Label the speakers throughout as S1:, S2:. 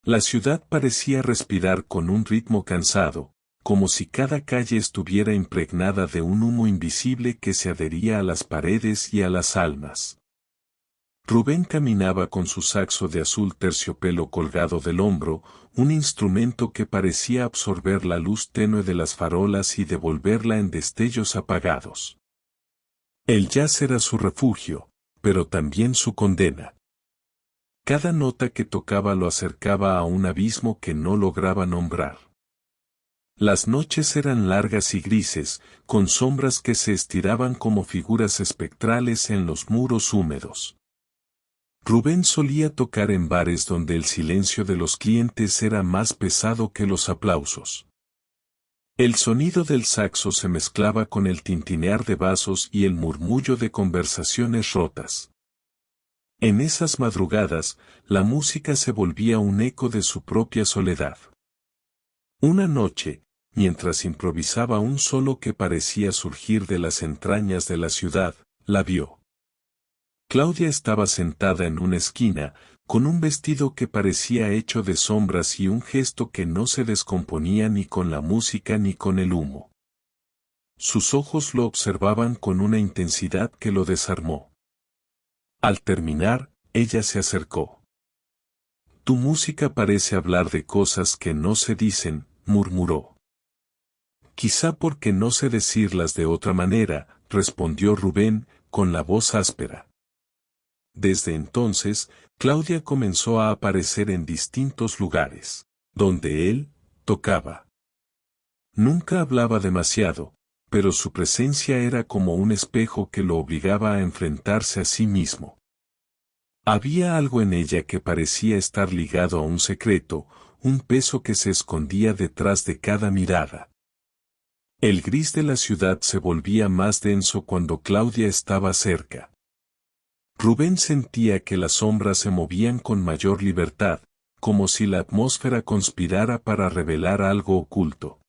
S1: La ciudad parecía respirar con un ritmo cansado, como si cada calle estuviera impregnada de un humo invisible que se adhería a las paredes y a las almas. Rubén caminaba con su saxo de azul terciopelo colgado del hombro, un instrumento que parecía absorber la luz tenue de las farolas y devolverla en destellos apagados. El jazz era su refugio, pero también su condena. Cada nota que tocaba lo acercaba a un abismo que no lograba nombrar. Las noches eran largas y grises, con sombras que se estiraban como figuras espectrales en los muros húmedos. Rubén solía tocar en bares donde el silencio de los clientes era más pesado que los aplausos. El sonido del saxo se mezclaba con el tintinear de vasos y el murmullo de conversaciones rotas. En esas madrugadas, la música se volvía un eco de su propia soledad. Una noche, mientras improvisaba un solo que parecía surgir de las entrañas de la ciudad, la vio. Claudia estaba sentada en una esquina, con un vestido que parecía hecho de sombras y un gesto que no se descomponía ni con la música ni con el humo. Sus ojos lo observaban con una intensidad que lo desarmó. Al terminar, ella se acercó. «Tu música parece hablar de cosas que no se dicen», murmuró. «Quizá porque no sé decirlas de otra manera», respondió Rubén, con la voz áspera. Desde entonces, Claudia comenzó a aparecer en distintos lugares, donde él tocaba. Nunca hablaba demasiado, pero su presencia era como un espejo que lo obligaba a enfrentarse a sí mismo. Había algo en ella que parecía estar ligado a un secreto, un peso que se escondía detrás de cada mirada. El gris de la ciudad se volvía más denso cuando Claudia estaba cerca. Rubén sentía que las sombras se movían con mayor libertad, como si la atmósfera conspirara para revelar algo oculto.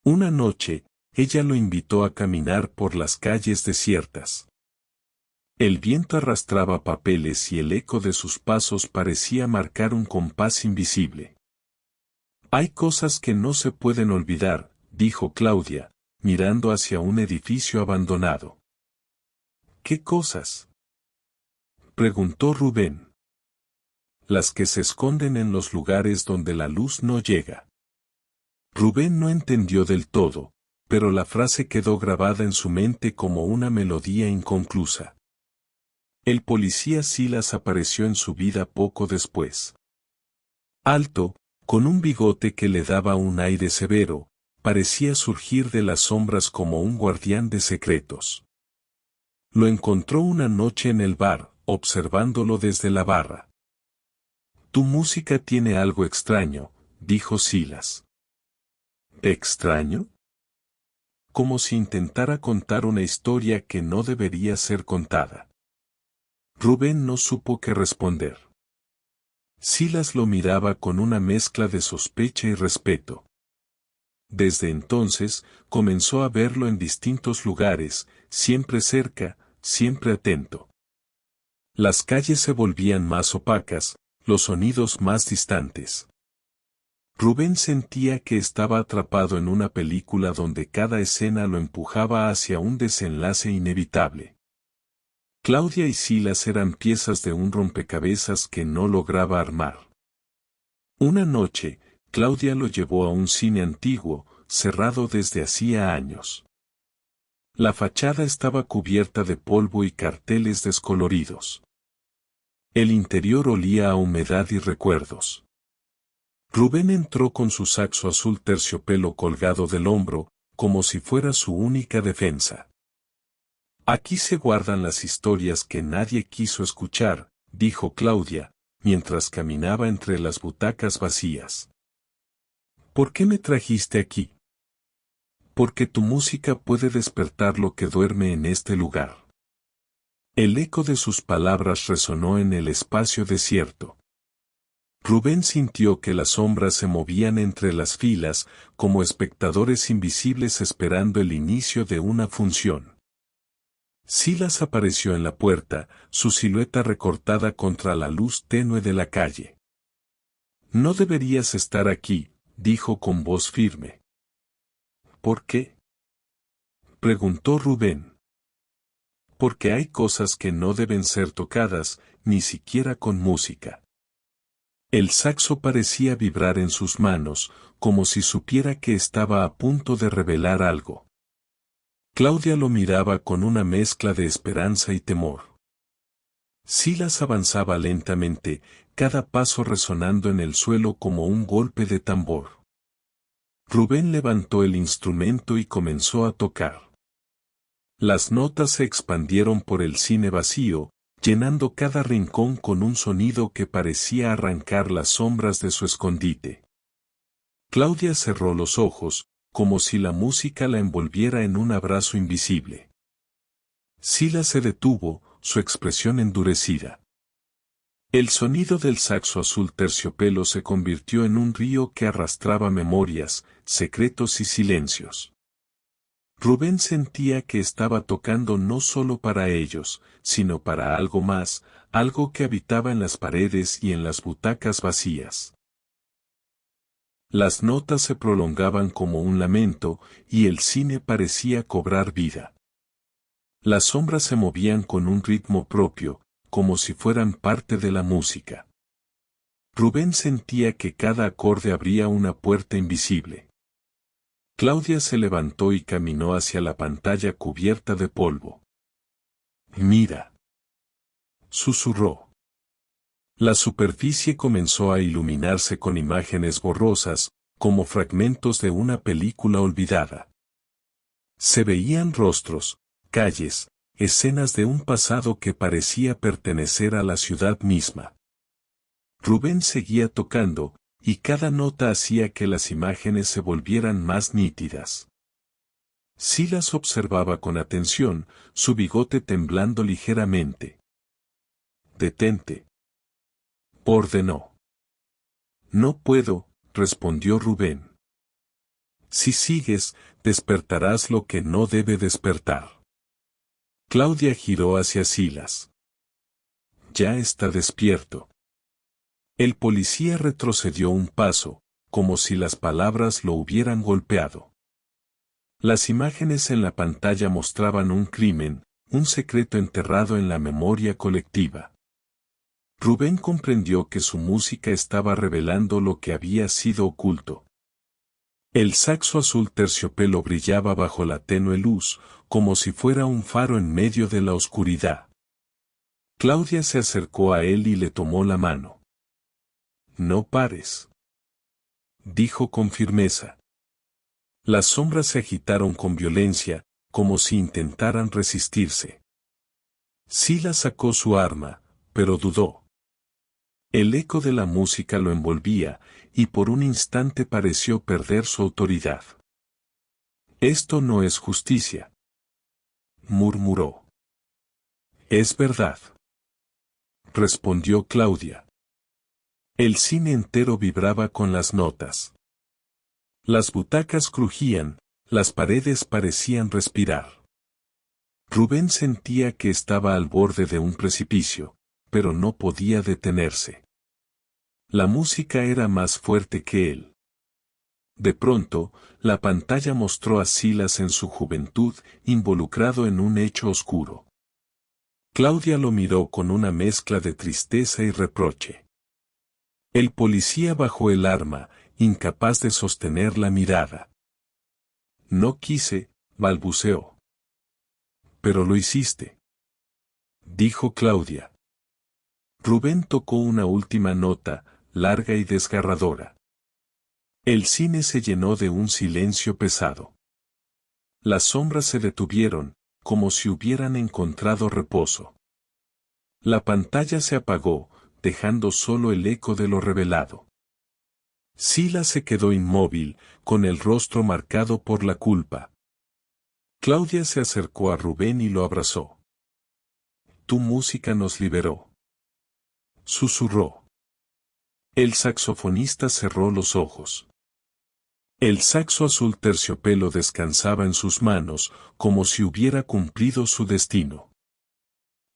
S1: Una noche, ella lo invitó a caminar por las calles desiertas. El viento arrastraba papeles y el eco de sus pasos parecía marcar un compás invisible. «Hay cosas que no se pueden olvidar», dijo Claudia, mirando hacia un edificio abandonado. «¿Qué cosas?», preguntó Rubén. «Las que se esconden en los lugares donde la luz no llega». Rubén no entendió del todo, pero la frase quedó grabada en su mente como una melodía inconclusa. El policía Silas apareció en su vida poco después. Alto, con un bigote que le daba un aire severo, parecía surgir de las sombras como un guardián de secretos. Lo encontró una noche en el bar, observándolo desde la barra. «Tu música tiene algo extraño», dijo Silas. «¿Extraño?», como si intentara contar una historia que no debería ser contada. Rubén no supo qué responder. Silas lo miraba con una mezcla de sospecha y respeto. Desde entonces, comenzó a verlo en distintos lugares, siempre cerca, siempre atento. Las calles se volvían más opacas, los sonidos más distantes. Rubén sentía que estaba atrapado en una película donde cada escena lo empujaba hacia un desenlace inevitable. Claudia y Silas eran piezas de un rompecabezas que no lograba armar. Una noche, Claudia lo llevó a un cine antiguo, cerrado desde hacía años. La fachada estaba cubierta de polvo y carteles descoloridos. El interior olía a humedad y recuerdos. Rubén entró con su saxo azul terciopelo colgado del hombro, como si fuera su única defensa. «Aquí se guardan las historias que nadie quiso escuchar», dijo Claudia, mientras caminaba entre las butacas vacías. «¿Por qué me trajiste aquí?». Porque tu música puede despertar lo que duerme en este lugar. El eco de sus palabras resonó en el espacio desierto. Rubén sintió que las sombras se movían entre las filas, como espectadores invisibles esperando el inicio de una función. Silas apareció en la puerta, su silueta recortada contra la luz tenue de la calle. No deberías estar aquí, dijo con voz firme. ¿Por qué? Preguntó Rubén. Porque hay cosas que no deben ser tocadas, ni siquiera con música. El saxo parecía vibrar en sus manos, como si supiera que estaba a punto de revelar algo. Claudia lo miraba con una mezcla de esperanza y temor. Silas avanzaba lentamente, cada paso resonando en el suelo como un golpe de tambor. Rubén levantó el instrumento y comenzó a tocar. Las notas se expandieron por el cine vacío, llenando cada rincón con un sonido que parecía arrancar las sombras de su escondite. Claudia cerró los ojos, como si la música la envolviera en un abrazo invisible. Silas se detuvo, su expresión endurecida. El sonido del saxo azul terciopelo se convirtió en un río que arrastraba memorias, secretos y silencios. Rubén sentía que estaba tocando no solo para ellos, sino para algo más, algo que habitaba en las paredes y en las butacas vacías. Las notas se prolongaban como un lamento, y el cine parecía cobrar vida. Las sombras se movían con un ritmo propio, como si fueran parte de la música. Rubén sentía que cada acorde abría una puerta invisible. Claudia se levantó y caminó hacia la pantalla cubierta de polvo. «Mira», susurró. La superficie comenzó a iluminarse con imágenes borrosas, como fragmentos de una película olvidada. Se veían rostros, calles, escenas de un pasado que parecía pertenecer a la ciudad misma. Rubén seguía tocando, y cada nota hacía que las imágenes se volvieran más nítidas. Silas observaba con atención, su bigote temblando ligeramente. «Detente», ordenó. «No puedo», respondió Rubén. «Si sigues, despertarás lo que no debe despertar». Claudia giró hacia Silas. «Ya está despierto». El policía retrocedió un paso, como si las palabras lo hubieran golpeado. Las imágenes en la pantalla mostraban un crimen, un secreto enterrado en la memoria colectiva. Rubén comprendió que su música estaba revelando lo que había sido oculto. El saxo azul terciopelo brillaba bajo la tenue luz, como si fuera un faro en medio de la oscuridad. Claudia se acercó a él y le tomó la mano. «No pares», dijo con firmeza. Las sombras se agitaron con violencia, como si intentaran resistirse. Silas sacó su arma, pero dudó. El eco de la música lo envolvía, y por un instante pareció perder su autoridad. «Esto no es justicia», murmuró. «Es verdad», respondió Claudia. El cine entero vibraba con las notas. Las butacas crujían, las paredes parecían respirar. Rubén sentía que estaba al borde de un precipicio, pero no podía detenerse. La música era más fuerte que él. De pronto, la pantalla mostró a Silas en su juventud, involucrado en un hecho oscuro. Claudia lo miró con una mezcla de tristeza y reproche. El policía bajó el arma, incapaz de sostener la mirada. «No quise», balbuceó. «Pero lo hiciste», dijo Claudia. Rubén tocó una última nota, larga y desgarradora. El cine se llenó de un silencio pesado. Las sombras se detuvieron, como si hubieran encontrado reposo. La pantalla se apagó, dejando solo el eco de lo revelado. Silas se quedó inmóvil, con el rostro marcado por la culpa. Claudia se acercó a Rubén y lo abrazó. Tu música nos liberó. Susurró. El saxofonista cerró los ojos. El saxo azul terciopelo descansaba en sus manos, como si hubiera cumplido su destino.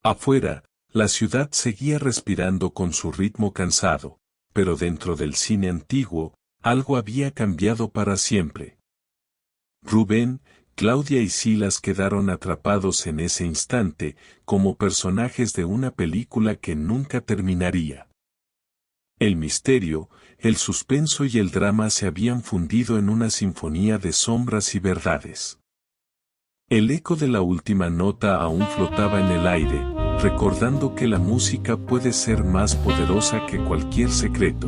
S1: Afuera, la ciudad seguía respirando con su ritmo cansado, pero dentro del cine antiguo, algo había cambiado para siempre. Rubén, Claudia y Silas quedaron atrapados en ese instante, como personajes de una película que nunca terminaría. El misterio, el suspenso y el drama se habían fundido en una sinfonía de sombras y verdades. El eco de la última nota aún flotaba en el aire, recordando que la música puede ser más poderosa que cualquier secreto.